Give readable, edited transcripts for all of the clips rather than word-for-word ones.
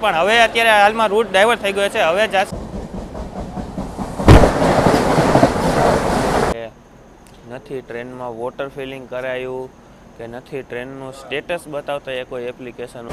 પણ હવે અત્યારે હાલમાં રૂટ ડાયવર્ટ થઈ ગયો છે. હવે નથી ટ્રેનમાં વોટર ફિલિંગ કરાયું કે નથી ટ્રેનનું સ્ટેટસ બતાવતા એ કોઈ એપ્લિકેશન.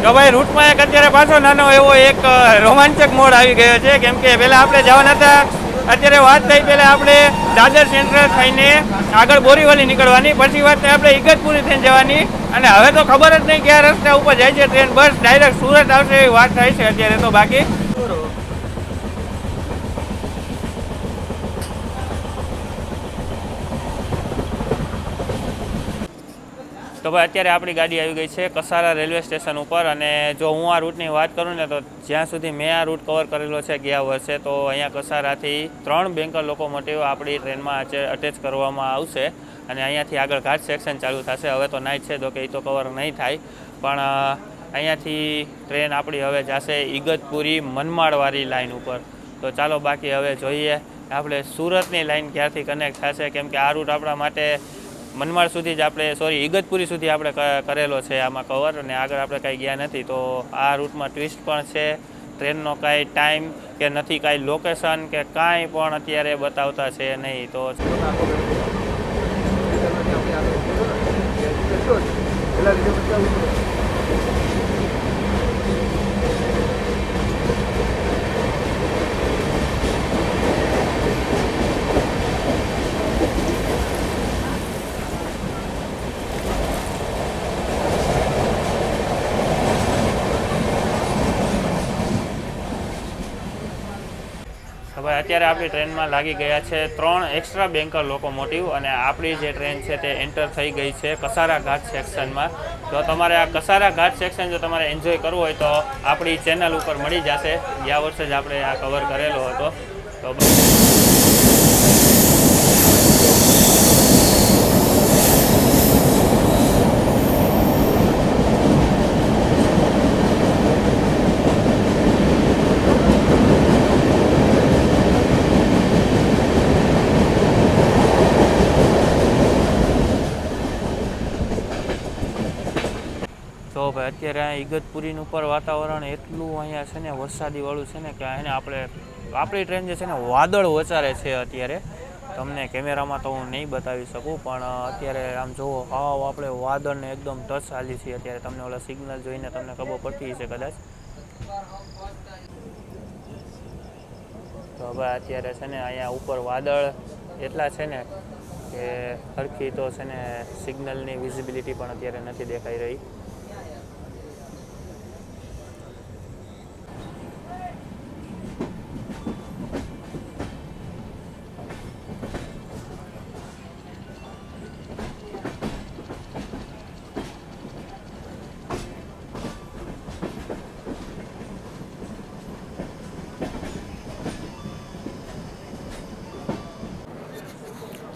તો ભાઈ રૂટમાં એક અત્યારે પાછો નાનો એવો એક રોમાંચક મોડ આવી ગયો છે, કેમ કે પહેલાં આપણે જવાના હતા, અત્યારે વાત થઈ પહેલાં આપણે દાદર સેન્ટ્રલ થઈને આગળ બોરીવલી નીકળવાની, પછી વાત થઈ આપણે ઇગતપુરી થઈને જવાની, અને હવે તો ખબર જ નહીં કયા રસ્તા ઉપર જાય છે ટ્રેન. બસ ડાયરેક્ટ સુરત આવશે એવી વાત થાય છે અત્યારે તો. બાકી તો ભાઈ અત્યારે આપણી ગાડી આવી ગઈ છે કસારા રેલવે સ્ટેશન ઉપર. અને જો હું આ રૂટની વાત કરું ને તો જ્યાં સુધી મેં આ રૂટ કવર કરેલો છે ગયા વર્ષે, તો અહીંયા કસારાથી 3 બેંકર લોકોમોટિવ આપણી ટ્રેનમાં અટેચ કરવામાં આવશે, અને અહીંયાથી આગળ ઘાટ સેક્શન ચાલુ થશે. હવે તો નાઇટ છે તો કે એ તો કવર નહીં થાય, પણ અહીંયાથી ટ્રેન આપણી હવે જશે ઇગતપુરી મનમાડવાળી લાઇન ઉપર. તો ચાલો બાકી હવે જોઈએ આપણે સુરતની લાઇન ક્યારથી કનેક્ટ થશે, કેમ કે આ રૂટ આપણા માટે મનમાડ સુધી જ આપણે ઇગતપુરી સુધી આપણે કરેલો છે આમાં કવર, અને આગળ આપણે કાંઈ ગયા નથી. તો આ રૂટમાં ટ્વિસ્ટ પણ છે, ટ્રેનનો કાંઈ ટાઈમ કે નથી, કાંઈ લોકેશન કે કાંઈ પણ અત્યારે બતાવતા છે નહીં. તો હવે અત્યારે આપણી ટ્રેનમાં લાગી ગયા છે 3 એક્સ્ટ્રા બેંકર લોકોમોટિવ, અને આપણી જે ટ્રેન છે તે એન્ટર થઈ ગઈ છે કસારા ઘાટ સેક્શનમાં. જો તમારે આ કસારા ઘાટ સેક્શન જો તમારે એન્જોય કરવું હોય તો આપણી ચેનલ ઉપર મળી જશે. ગયા વર્ષે જ આપણે આ કવર કરેલો હતો. તો ભાઈ અત્યારે આ ઇગતપુરીનું ઉપર વાતાવરણ એટલું અહીંયા છે ને વરસાદી વાળું છે ને કે એને આપણી ટ્રેન જે છે ને વાદળ વચારે છે અત્યારે. તમને કેમેરામાં તો હું નહીં બતાવી શકું, પણ અત્યારે આમ જુઓ હાવ આપણે વાદળને એકદમ ટચ હાલી છીએ અત્યારે. તમને ઓલા સિગ્નલ જોઈને તમને ખબર પડતી હશે કદાચ. તો હવે અત્યારે છે ને અહીંયા ઉપર વાદળ એટલા છે ને કે સરખી તો છે ને સિગ્નલની વિઝિબિલિટી પણ અત્યારે નથી દેખાઈ રહી.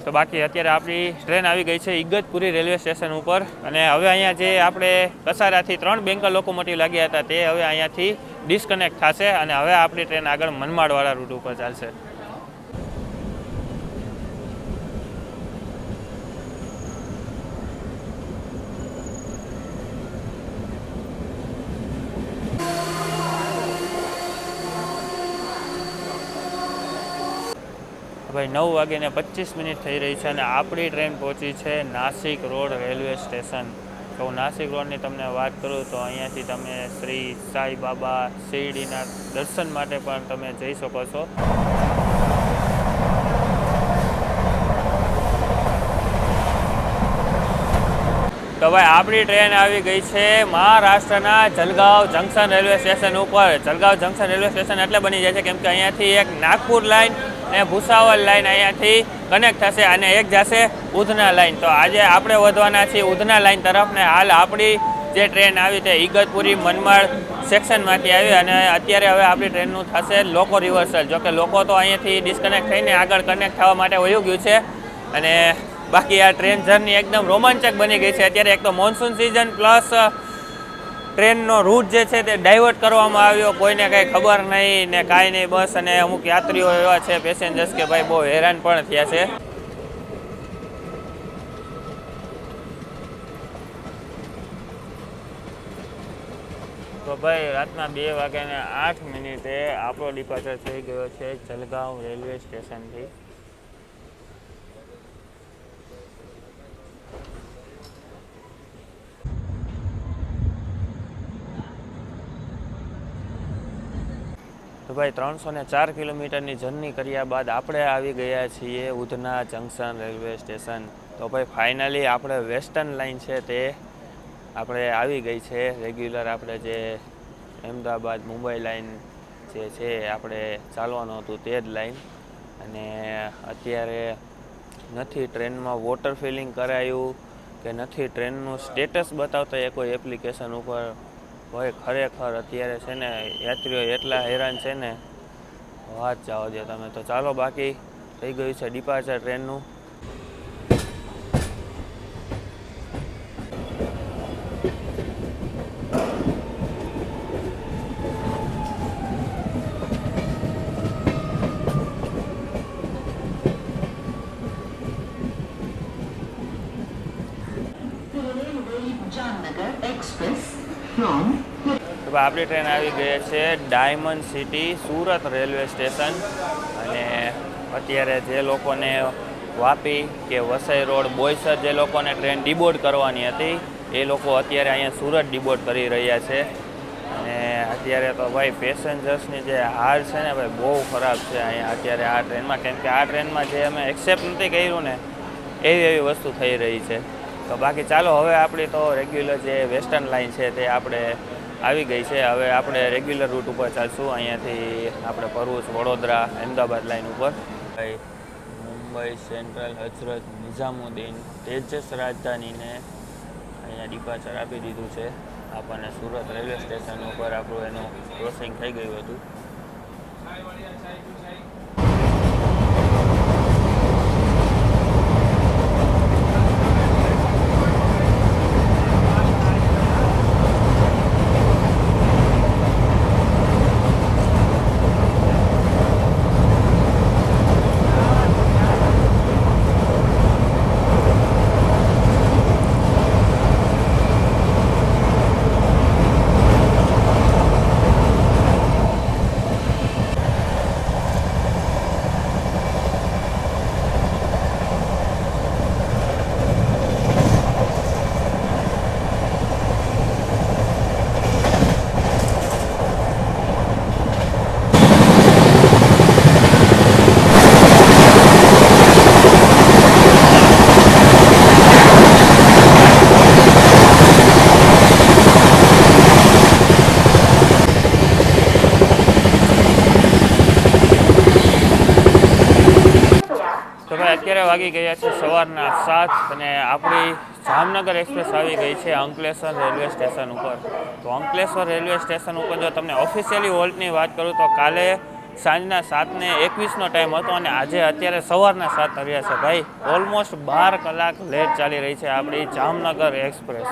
તો બાકી અત્યારે આપણી ટ્રેન આવી ગઈ છે ઇગતપુરી રેલવે સ્ટેશન ઉપર, અને હવે અહીંયા જે આપણે કસારાથી 3 બેંકર લોકોમોટિવ લાગ્યા હતા તે હવે અહીંયાથી ડિસ્કનેક્ટ થશે, અને હવે આપણી ટ્રેન આગળ મનમાડવાળા રૂટ ઉપર ચાલશે. ભાઈ 9:25 થઈ રહી છે, અને આપણી ટ્રેન પહોંચી છે નાસિક રોડ રેલવે સ્ટેશન. તો નાસિક રોડની તમને વાત કરું તો અહીંયાથી તમે શ્રી સાઈ બાબા શિરડીના દર્શન માટે પણ તમે જઈ શકો છો. તો ભાઈ આપણી ટ્રેન આવી ગઈ છે મહારાષ્ટ્રના જલગાંવ જંકશન રેલવે સ્ટેશન ઉપર. જલગાંવ જંકશન રેલવે સ્ટેશન એટલે બની જાય છે કેમ કે અહીંયાથી એક નાગપુર લાઇન અને ભૂસાવલ લાઇન અહીંયાથી કનેક્ટ થશે, અને એક જશે ઉધના લાઇન. તો આજે આપણે વધવાના છીએ ઉધના લાઇન તરફ, ને હાલ આપણી જે ટ્રેન આવી તે ઇગતપુરી મનમાડ સેક્શનમાંથી આવી અને અત્યારે હવે આપણી ટ્રેનનું થશે લોકો રિવર્સલ. જોકે લોકો તો અહીંયાથી ડિસ્કનેક્ટ થઈને આગળ કનેક્ટ થવા માટે વયું ગયું છે અને બાકી આ ટ્રેન જર્ની એકદમ રોમાંચક બની ગઈ છે. અત્યારે એક તો મોન્સૂન સિઝન પ્લસ ટ્રેનનો રૂટ જે છે તે ડાયવર્ટ કરવામાં આવ્યો, કોઈને કાંઈ ખબર નહીં ને કાંઈ નહીં બસ. અને અમુક યાત્રીઓ એવા છે પેસેન્જર્સ કે ભાઈ બહુ હેરાન પણ થયા છે. તો ભાઈ રાતના 2:08 આપણો ડિપાર્ચર થઈ ગયો છે જલગાંવ રેલવે સ્ટેશનથી. તો ભાઈ 304 કિલોમીટરની જર્ની કર્યા બાદ આપણે આવી ગયા છીએ ઉધના જંકશન રેલવે સ્ટેશન. તો ભાઈ ફાઇનલી આપણે વેસ્ટર્ન લાઇન છે તે આપણે આવી ગઈ છે. રેગ્યુલર આપણે જે અમદાવાદ મુંબઈ લાઇન જે છે આપણે ચાલવાનું હતું તે જ લાઇન. અને અત્યારે નથી ટ્રેનમાં વોટર ફિલિંગ કરાયું કે નથી ટ્રેનનું સ્ટેટસ બતાવતા એ કોઈ એપ્લિકેશન ઉપર. ભાઈ ખરેખર અત્યારે છે ને યાત્રીઓ એટલા હેરાન છે ને વાત જવા દો તમે. તો ચાલો બાકી થઈ ગયું છે ડિપાર્ચર ટ્રેનનું. આપણી ટ્રેન આવી ગઈ છે diamond city Surat railway station. અને અત્યારે જે લોકોને વાપી કે વસઈ રોડ બોઈસર જે લોકોને ટ્રેન ડિબોર્ડ કરવાની હતી એ લોકો અત્યારે અહીંયા સુરત ડિબોર્ડ કરી રહ્યા છે. અને અત્યારે તો ભાઈ પેસેન્જર્સની જે હાલ છે ને ભાઈ બહુ ખરાબ છે અહીંયા અત્યારે આ ટ્રેનમાં. કેમ કે આ ટ્રેનમાં જે અમે એક્સેપ્ટ નથી કર્યું ને એવી વસ્તુ થઈ રહી છે. તો બાકી ચાલો હવે આપણી તો રેગ્યુલર જે વેસ્ટર્ન લાઇન છે તે આપણે આવી ગઈ છે. હવે આપણે રેગ્યુલર રૂટ ઉપર ચાલશું અહીંયાથી આપણે ભરૂચ વડોદરા અમદાવાદ લાઇન ઉપર. ભાઈ મુંબઈ સેન્ટ્રલ હજરત નિઝામુદ્દીન તેજસ રાજધાનીને અહીંયા ડિપાર્ચર આપી દીધું છે. આપણને સુરત રેલવે સ્ટેશન ઉપર આપણું એનું ક્રોસિંગ થઈ ગયું હતું. અત્યારે વાગી ગયા છે સવારના 7 અને આપણી જામનગર એક્સપ્રેસ આવી ગઈ છે અંકલેશ્વર રેલવે સ્ટેશન ઉપર. તો અંકલેશ્વર રેલવે સ્ટેશન ઉપર જો તમને ઓફિશિયલી હોલ્ટની વાત કરું તો કાલે સાંજના 7:21નો ટાઈમ હતો અને આજે અત્યારે સવારના 7 થયા છે. ભાઈ ઓલમોસ્ટ 12 કલાક લેટ ચાલી રહી છે આપણી જામનગર એક્સપ્રેસ.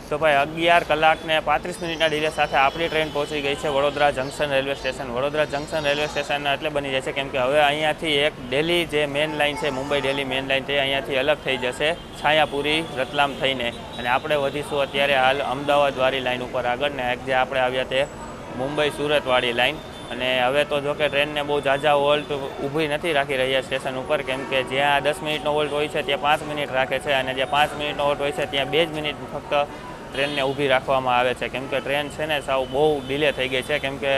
તો ભાઈ 11 કલાક ને 35 મિનિટના ડિલે સાથે આપણી ટ્રેન પહોંચી ગઈ છે Vadodara junction railway station. Vadodara junction railway station એટલે બની જશે કેમ કે હવે અહીંયાથી એક દિલ્હી જે મેન લાઇન છે, મુંબઈ દિલ્હી મેન લાઇન, તે અહીંયાથી અલગ થઈ જશે છાયાપુરી રતલામ થઈને, અને આપણે વધીશું અત્યારે હાલ અમદાવાદવાળી લાઇન ઉપર આગળ, ને જે આપણે આવ્યા તે મુંબઈ સુરતવાળી લાઇન. અને હવે તો જો કે ટ્રેનને બહુ ઝાઝા વોલ્ટ ઊભી નથી રાખી રહ્યા સ્ટેશન ઉપર, કેમ કે જ્યાં 10 મિનિટનો વોલ્ટ હોય છે ત્યાં 5 મિનિટ રાખે છે, અને જ્યાં 5 મિનિટનો વોલ્ટ હોય છે ત્યાં 2 જ મિનિટ ફક્ત ટ્રેનને ઊભી રાખવામાં આવે છે, કેમ કે ટ્રેન છે ને સાવ બહુ ડિલે થઈ ગઈ છે, કેમ કે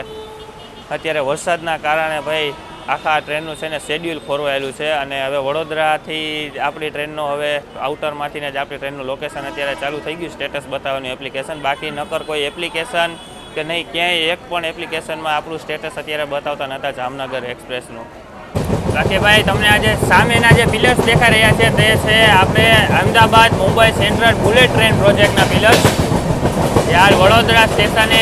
અત્યારે વરસાદના કારણે ભાઈ આખા ટ્રેનનું છે ને શેડ્યુલ ખોરવાયેલું છે. અને હવે વડોદરાથી આપણી ટ્રેનનો હવે આઉટરમાંથીને જ આપણી ટ્રેનનું લોકેશન અત્યારે ચાલુ થઈ ગયું સ્ટેટસ બતાવવાની એપ્લિકેશન. બાકી નકર કોઈ એપ્લિકેશન કે નહીં, ક્યાંય એક પણ એપ્લિકેશનમાં આપણું સ્ટેટસ અત્યારે બતાવતા નહોતા જામનગર એક્સપ્રેસનું. બાકી ભાઈ તમને આજે સામેના જે પિલર્સ દેખાઈ રહ્યા છે તે છે આપણે Ahmedabad Mumbai central bullet train પ્રોજેક્ટના પિલર્સ. યાર વડોદરા સ્ટેશને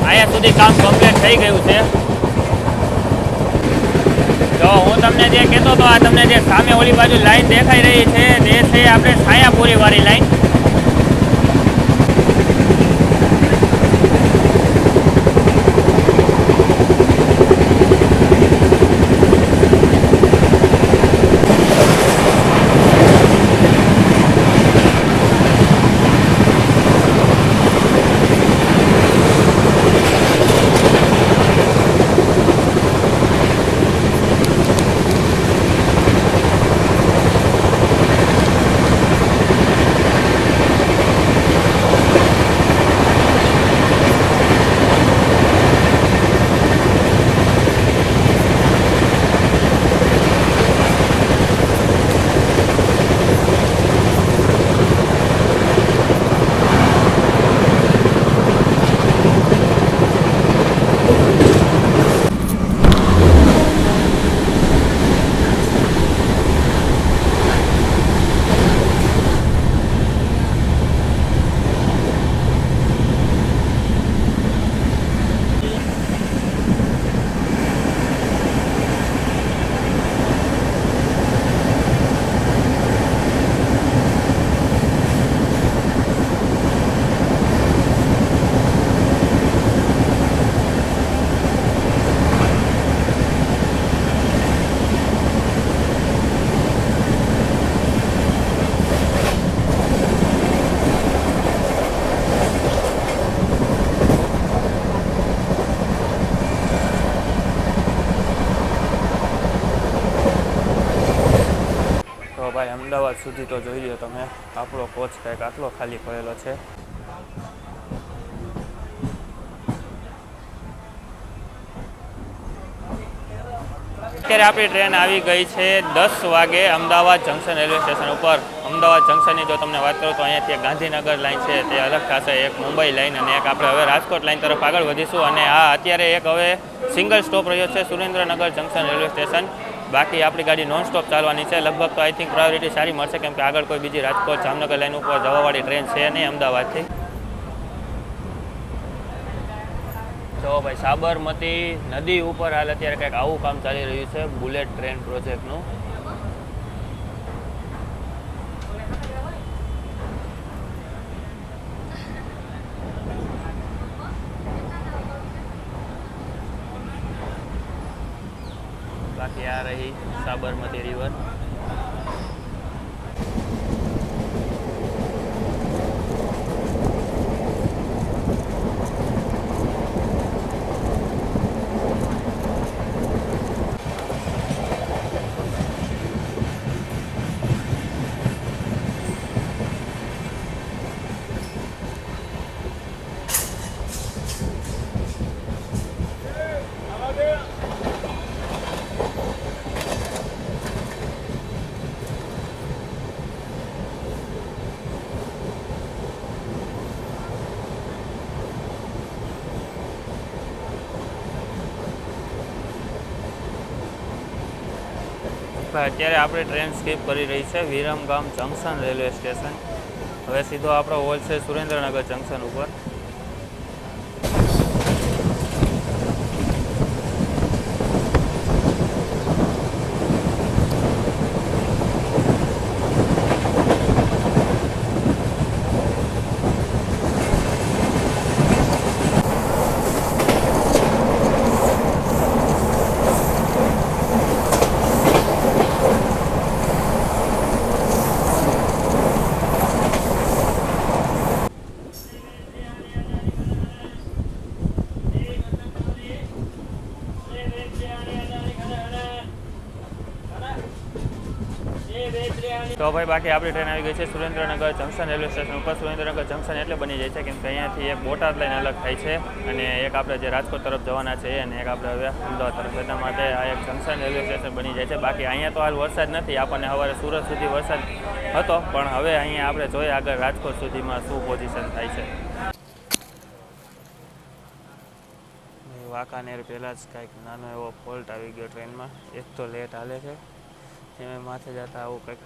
અહીંયા સુધી કામ કમ્પ્લીટ થઈ ગયું છે. તો હું તમને જે કહેતો હતો, આ તમને જે સામે ઓલી બાજુ લાઈન દેખાઈ રહી છે તે છે આપણે છાયાપુરીવાળી લાઈન. ભાઈ અમદાવાદ સુધી તો જોઈ લો તમે, આપણો કોચ કંઈક આટલો ખાલી પડેલો છે. અત્યારે આપણી ટ્રેન આવી ગઈ છે 10 વાગે અમદાવાદ જંકશન રેલવે સ્ટેશન ઉપર. અમદાવાદ જંકશનની જો તમને વાત કરું તો અહીંયાથી એક ગાંધીનગર લાઇન છે તે અલગ થશે, એક મુંબઈ લાઇન, અને એક આપણે હવે રાજકોટ લાઇન તરફ આગળ વધીશું. અને આ અત્યારે એક હવે સિંગલ સ્ટોપ રહ્યો છે સુરેન્દ્રનગર જંકશન રેલવે સ્ટેશન. બાકી આપણી ગાડી નોન સ્ટોપ ચાલવાની છે. લગભગ તો આઈ થિંક પ્રાયોરિટી સારી મળશે, કેમ કે આગળ કોઈ બીજી રાજકોટ જામનગર લાઇન ઉપર જવાવાળી ટ્રેન છે નહીં અમદાવાદથી. તો ભાઈ સાબરમતી નદી ઉપર હાલ અત્યારે કંઈક આવું કામ ચાલી રહ્યું છે બુલેટ ટ્રેન પ્રોજેક્ટનું. બાકી આ રહી સાબરમતી રિવર. અત્યારે આપણે ટ્રેન સ્કીપ કરી રહી છે વિરમગામ જંકશન રેલવે સ્ટેશન. હવે સીધો આપણો હોલ છે સુરેન્દ્રનગર જંકશન ઉપર. તો ભાઈ બાકી આપણી ટ્રેન આવી ગઈ છે સુરેન્દ્રનગર જંકશન રેલવે સ્ટેશન ઉપર. સુરેન્દ્રનગર જંકશન એટલે બની જાય છે કેમ કે અહીંયાથી એક બોટાદ લાઈન અલગ થાય છે અને એક આપણે જે રાજકોટ તરફ જવાના છે અને એક આપણે હવે અમદાવાદ તરફ. એટલા માટે આ એક જંકશન રેલવે સ્ટેશન બની જાય છે. બાકી અહીંયા તો હાલ વરસાદ નથી, આપણને સવારે સુરત સુધી વરસાદ હતો, પણ હવે અહીંયા આપણે જોઈએ આગળ રાજકોટ સુધીમાં શું પોઝિશન થાય છે. વાંકાનેર પહેલાં જ કાંઈક નાનો એવો ફોલ્ટ આવી ગયો ટ્રેનમાં. એક તો લેટ હાલે છે, એમાં માથે જતા આવું કંઈક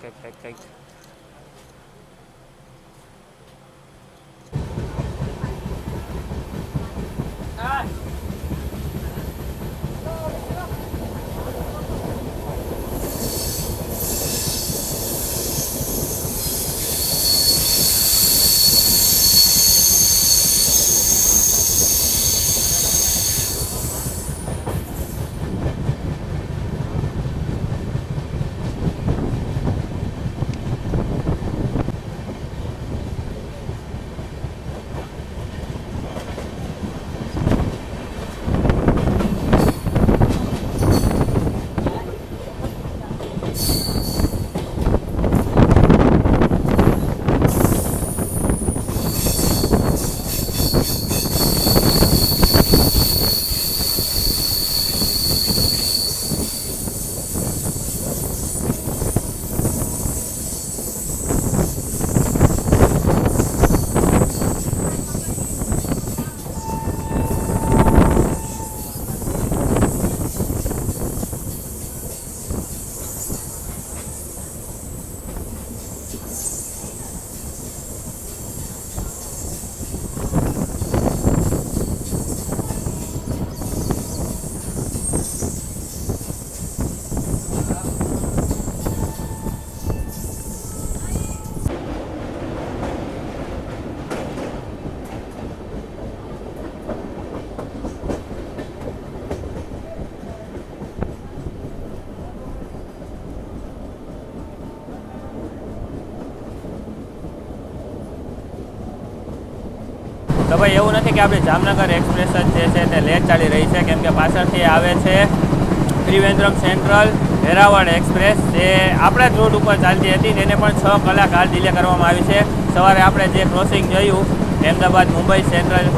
તો ભાઈ એવું નથી કે આપણી જામનગર એક્સપ્રેસ જ જે છે તે લેટ ચાલી રહી છે કેમ કે પાછળથી આવે છે ત્રિવેન્દ્રમ સેન્ટ્રલ વેરાવળ એક્સપ્રેસ જે આપણા જ રૂટ ઉપર ચાલતી હતી તેને પણ 6 કલાક હાલ ડિલે કરવામાં આવી છે. સવારે આપણે જે ક્રોસિંગ જોયું અમદાવાદ મુંબઈ સેન્ટ્રલ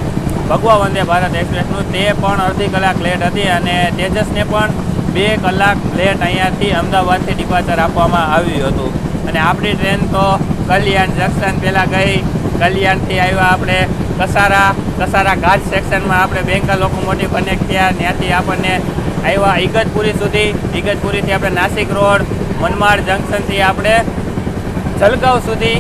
ભગવા વંદે ભારત એક્સપ્રેસનું તે પણ અડધી કલાક લેટ હતી અને તેજસને પણ 2 કલાક લેટ અહીંયાથી અમદાવાદથી ડિપાર્ચર આપવામાં આવ્યું હતું. અને આપણી ટ્રેન તો કલ્યાણ જંકશન પહેલાં ગઈ, કલ્યાણથી આવ્યા આપણે કસારા ઘાટ સેક્શનમાં આપણે બેંકા લોકોમોટિવ કનેક્ટ થયા, ત્યાંથી આપણને આવ્યા ઇગતપુરી સુધી, ઇગતપુરીથી આપણે નાસિક રોડ મનમાડ જંકશનથી આપણે જલગાંવ સુધી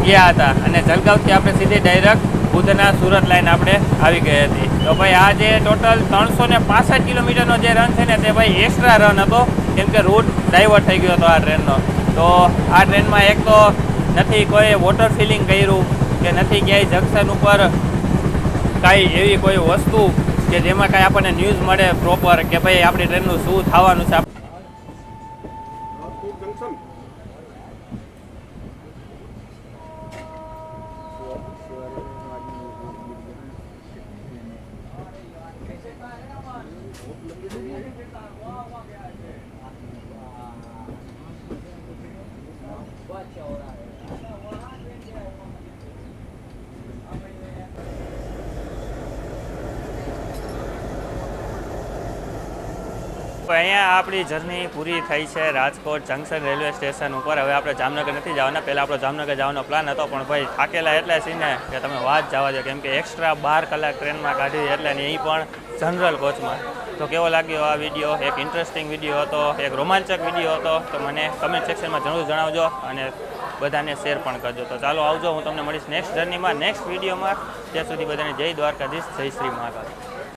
ગયા હતા અને જલગાંવથી આપણે સીધી ડાયરેક્ટ ભુજના સુરત લાઈન આપણે આવી ગઈ હતી. તો ભાઈ આ જે ટોટલ 365 કિલોમીટરનો જે રન છે ને તે ભાઈ એક્સ્ટ્રા રન હતો કેમ કે રૂટ ડાયવર્ટ થઈ ગયો હતો આ ટ્રેનનો. તો આ ટ્રેનમાં એક તો નથી કોઈ વોટર ફિલિંગ કર્યું કે નથી ક્યાંય જંકશન ઉપર કાંઈ એવી કોઈ વસ્તુ કે જેમાં કાંઈ આપણને ન્યૂઝ મળે પ્રોપર કે ભાઈ આપણી ટ્રેનનું શું થવાનું છે. અહીંયા આપણી જર્ની પૂરી થઈ છે રાજકોટ જંકશન રેલવે સ્ટેશન ઉપર. હવે આપણે જામનગર નથી જવાના, પહેલાં આપણો જામનગર જવાનો પ્લાન હતો પણ ભાઈ થાકેલા એટલે છીએ કે તમે વાત જવા દો કેમ કે એક્સ્ટ્રા 12 કલાક ટ્રેનમાં કાઢી એટલે ને એ પણ જનરલ કોચમાં. તો કેવો લાગ્યો આ વિડીયો? એક ઇન્ટરેસ્ટિંગ વિડીયો હતો, એક રોમાંચક વિડીયો હતો. તો મને કમેન્ટ સેક્શનમાં જરૂર જણાવજો અને બધાને શેર પણ કરજો. તો ચાલો આવજો, હું તમને મળીશ નેક્સ્ટ જર્નીમાં, નેક્સ્ટ વિડીયોમાં. ત્યાં સુધી બધાને જય દ્વારકાધીશ, જય શ્રી મહાકાલ.